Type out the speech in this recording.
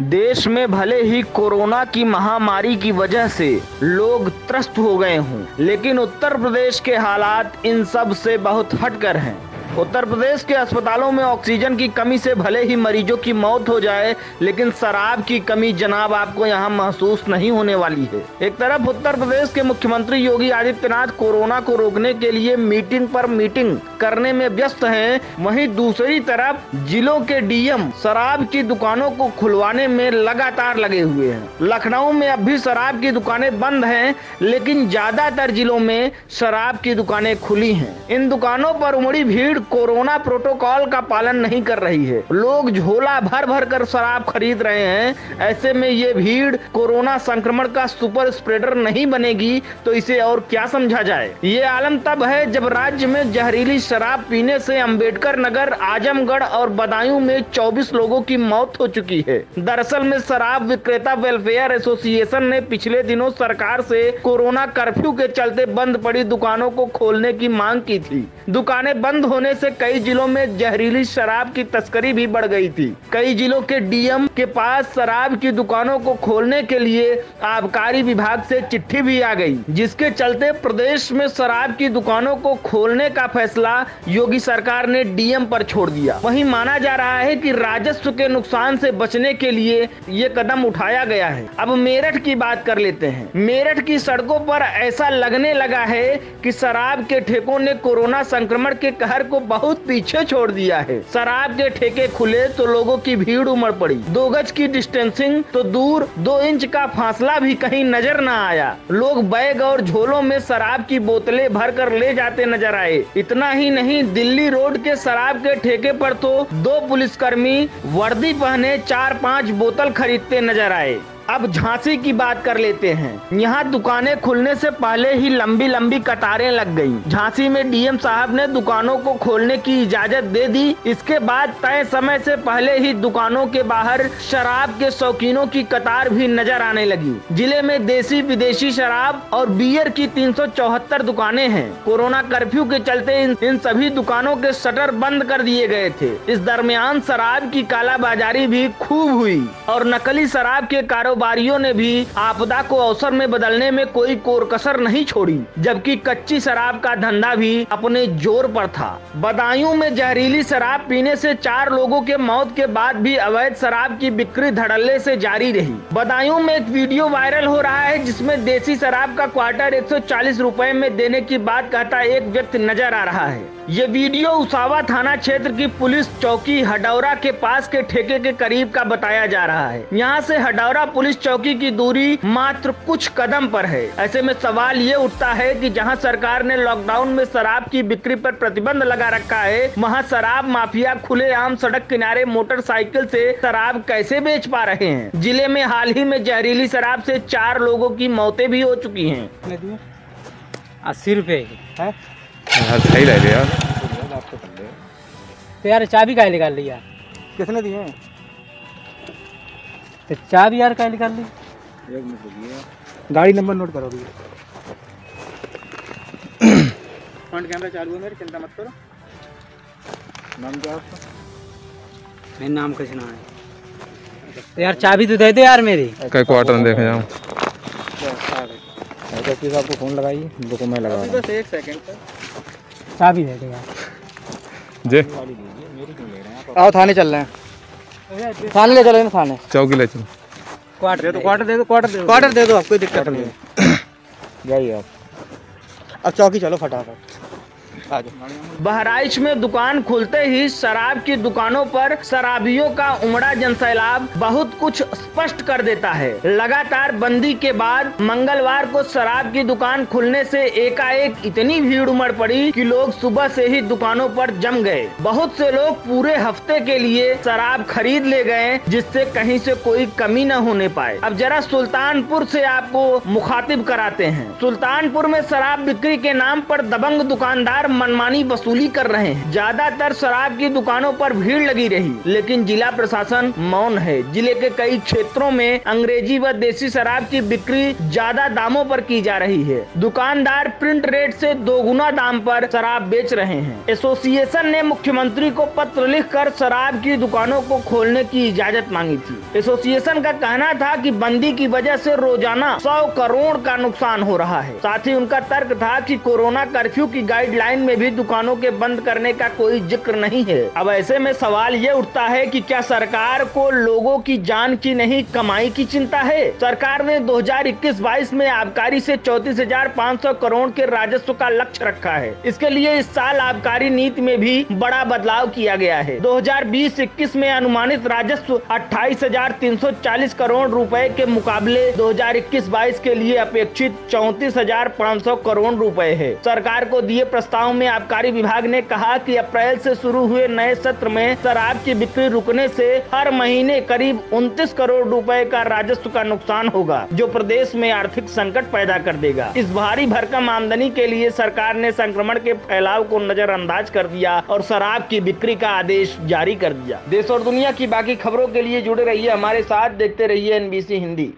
देश में भले ही कोरोना की महामारी की वजह से लोग त्रस्त हो गए हों, लेकिन उत्तर प्रदेश के हालात इन सब से बहुत हटकर हैं। उत्तर प्रदेश के अस्पतालों में ऑक्सीजन की कमी से भले ही मरीजों की मौत हो जाए, लेकिन शराब की कमी जनाब आपको यहाँ महसूस नहीं होने वाली है। एक तरफ उत्तर प्रदेश के मुख्यमंत्री योगी आदित्यनाथ कोरोना को रोकने के लिए मीटिंग पर मीटिंग करने में व्यस्त हैं, वहीं दूसरी तरफ जिलों के डीएम शराब की दुकानों को खुलवाने में लगातार लगे हुए हैं। लखनऊ में अब भी शराब की दुकानें बंद हैं, लेकिन ज्यादातर जिलों में शराब की दुकानें खुली हैं। इन दुकानों पर उमड़ी भीड़ कोरोना प्रोटोकॉल का पालन नहीं कर रही है। लोग झोला भर भर कर शराब खरीद रहे हैं। ऐसे में ये भीड़ कोरोना संक्रमण का सुपर स्प्रेडर नहीं बनेगी तो इसे और क्या समझा जाए। ये आलम तब है जब राज्य में जहरीली शराब पीने से अंबेडकर नगर, आजमगढ़ और बदायूं में 24 लोगों की मौत हो चुकी है। दरअसल में शराब विक्रेता वेलफेयर एसोसिएशन ने पिछले दिनों सरकार से कोरोना कर्फ्यू के चलते बंद पड़ी दुकानों को खोलने की मांग की थी। दुकानें बंद होने से कई जिलों में जहरीली शराब की तस्करी भी बढ़ गई थी। कई जिलों के डीएम के पास शराब की दुकानों को खोलने के लिए आबकारी विभाग से चिट्ठी भी आ गई, जिसके चलते प्रदेश में शराब की दुकानों को खोलने का फैसला योगी सरकार ने डीएम पर छोड़ दिया। वहीं माना जा रहा है कि राजस्व के नुकसान से बचने के लिए ये कदम उठाया गया है। अब मेरठ की बात कर लेते हैं। मेरठ की सड़कों पर ऐसा लगने लगा है कि शराब के ठेकों ने कोरोना संक्रमण के कहर को बहुत पीछे छोड़ दिया है। शराब के ठेके खुले तो लोगों की भीड़ उमड़ पड़ी। 2 गज की डिस्टेंसिंग तो दूर, 2 इंच का फासला भी कहीं नजर न आया। लोग बैग और झोलों में शराब की बोतलें भर कर ले जाते नजर आए। इतना ही नहीं, दिल्ली रोड के शराब के ठेके पर तो 2 पुलिसकर्मी वर्दी पहने 4-5 बोतल खरीदते नजर आए। अब झांसी की बात कर लेते हैं। यहाँ दुकानें खुलने से पहले ही लंबी लंबी कतारें लग गईं। झांसी में डीएम साहब ने दुकानों को खोलने की इजाजत दे दी। इसके बाद तय समय से पहले ही दुकानों के बाहर शराब के शौकीनों की कतार भी नजर आने लगी। जिले में देसी विदेशी शराब और बियर की 374 दुकानें हैं। कोरोना कर्फ्यू के चलते इन सभी दुकानों के शटर बंद कर दिए गए थे। इस दरमियान शराब की कालाबाजारी भी खूब हुई और नकली शराब के कारोबारियों ने भी आपदा को अवसर में बदलने में कोई कोर-कसर नहीं छोड़ी, जबकि कच्ची शराब का धंधा भी अपने जोर पर था। बदायूं में जहरीली शराब पीने से 4 लोगों के मौत के बाद भी अवैध शराब की बिक्री धड़ल्ले से जारी रही। बदायूं में एक वीडियो वायरल हो रहा है जिसमें देसी शराब का क्वार्टर 140 रुपए में देने की बात कहता एक व्यक्ति नजर आ रहा है। ये वीडियो उसावा थाना क्षेत्र की पुलिस चौकी हडौरा के पास के ठेके के करीब का बताया जा रहा है। यहाँ से हडौरा पुलिस चौकी की दूरी मात्र कुछ कदम पर है। ऐसे में सवाल ये उठता है कि जहाँ सरकार ने लॉकडाउन में शराब की बिक्री पर प्रतिबंध लगा रखा है, वहाँ शराब माफिया खुलेआम सड़क किनारे मोटरसाइकिल से शराब कैसे बेच पा रहे हैं। जिले में हाल ही में जहरीली शराब से 4 लोगों की मौतें भी हो चुकी हैं। 80 रुपए है सही लग रहा यार। तो यार चाबी का निकाल लिया, किसने दिए? तो चाबी यार का निकाल ली। 1 मिनट रुकिए, गाड़ी नंबर नोट करो भैया। फ्रंट कैमरा चालू है मेरे, चिंता मत करो। नाम क्या है आपका? मेरा नाम कृष्णा है। तो यार चाबी तो दे दे यार मेरी। कई क्वार्टर में देखे जाऊँ। चौकी साहब को फोन लगाइए, रुको मैं लगा रहा हूँ। बस 1 सेकंड चाबी दे दे यार। जे आओ थाने चल रहे हैं। थाने ले चलो ना, थाने चौकी ले चलो। क्वार्टर दे दो, क्वार्टर दे दो, आप कोई दिक्कत नहीं है। जाइए आप। अब चौकी चलो फटाफट। बहराइच में दुकान खुलते ही शराब की दुकानों पर शराबियों का उमड़ा जनसैलाब बहुत कुछ स्पष्ट कर देता है। लगातार बंदी के बाद मंगलवार को शराब की दुकान खुलने से एकाएक इतनी भीड़ उमड़ पड़ी कि लोग सुबह से ही दुकानों पर जम गए। बहुत से लोग पूरे हफ्ते के लिए शराब खरीद ले गए, जिससे कहीं से कोई कमी न होने पाए। अब जरा सुल्तानपुर से आपको मुखातिब कराते हैं। सुल्तानपुर में शराब बिक्री के नाम पर दबंग दुकानदार मनमानी वसूली कर रहे हैं। ज्यादातर शराब की दुकानों पर भीड़ लगी रही, लेकिन जिला प्रशासन मौन है। जिले के कई क्षेत्रों में अंग्रेजी व देसी शराब की बिक्री ज्यादा दामों पर की जा रही है। दुकानदार प्रिंट रेट से 2 गुना दाम पर शराब बेच रहे हैं। एसोसिएशन ने मुख्यमंत्री को पत्र लिखकर शराब की दुकानों को खोलने की इजाजत मांगी थी। एसोसिएशन का कहना था कि बंदी की वजह से रोजाना 100 करोड़ का नुकसान हो रहा है। साथ ही उनका तर्क था कि कोरोना कर्फ्यू की गाइडलाइन में भी दुकानों के बंद करने का कोई जिक्र नहीं है। अब ऐसे में सवाल ये उठता है कि क्या सरकार को लोगों की जान की नहीं कमाई की चिंता है? सरकार ने 2021-22 में आबकारी से 34,500 करोड़ के राजस्व का लक्ष्य रखा है। इसके लिए इस साल आबकारी नीति में भी बड़ा बदलाव किया गया है। 2020-21 में अनुमानित राजस्व 28,340 करोड़ रुपए के मुकाबले 2021-22 के लिए अपेक्षित 34,500 करोड़ रुपए है। सरकार को दिए प्रस्ताव में आबकारी विभाग ने कहा कि अप्रैल से शुरू हुए नए सत्र में शराब की बिक्री रुकने से हर महीने करीब 29 करोड़ रुपए का राजस्व का नुकसान होगा, जो प्रदेश में आर्थिक संकट पैदा कर देगा। इस भारी भरकम आमदनी के लिए सरकार ने संक्रमण के फैलाव को नजरअंदाज कर दिया और शराब की बिक्री का आदेश जारी कर दिया। देश और दुनिया की बाकी खबरों के लिए जुड़े रहिए हमारे साथ, देखते रहिए NBC हिंदी।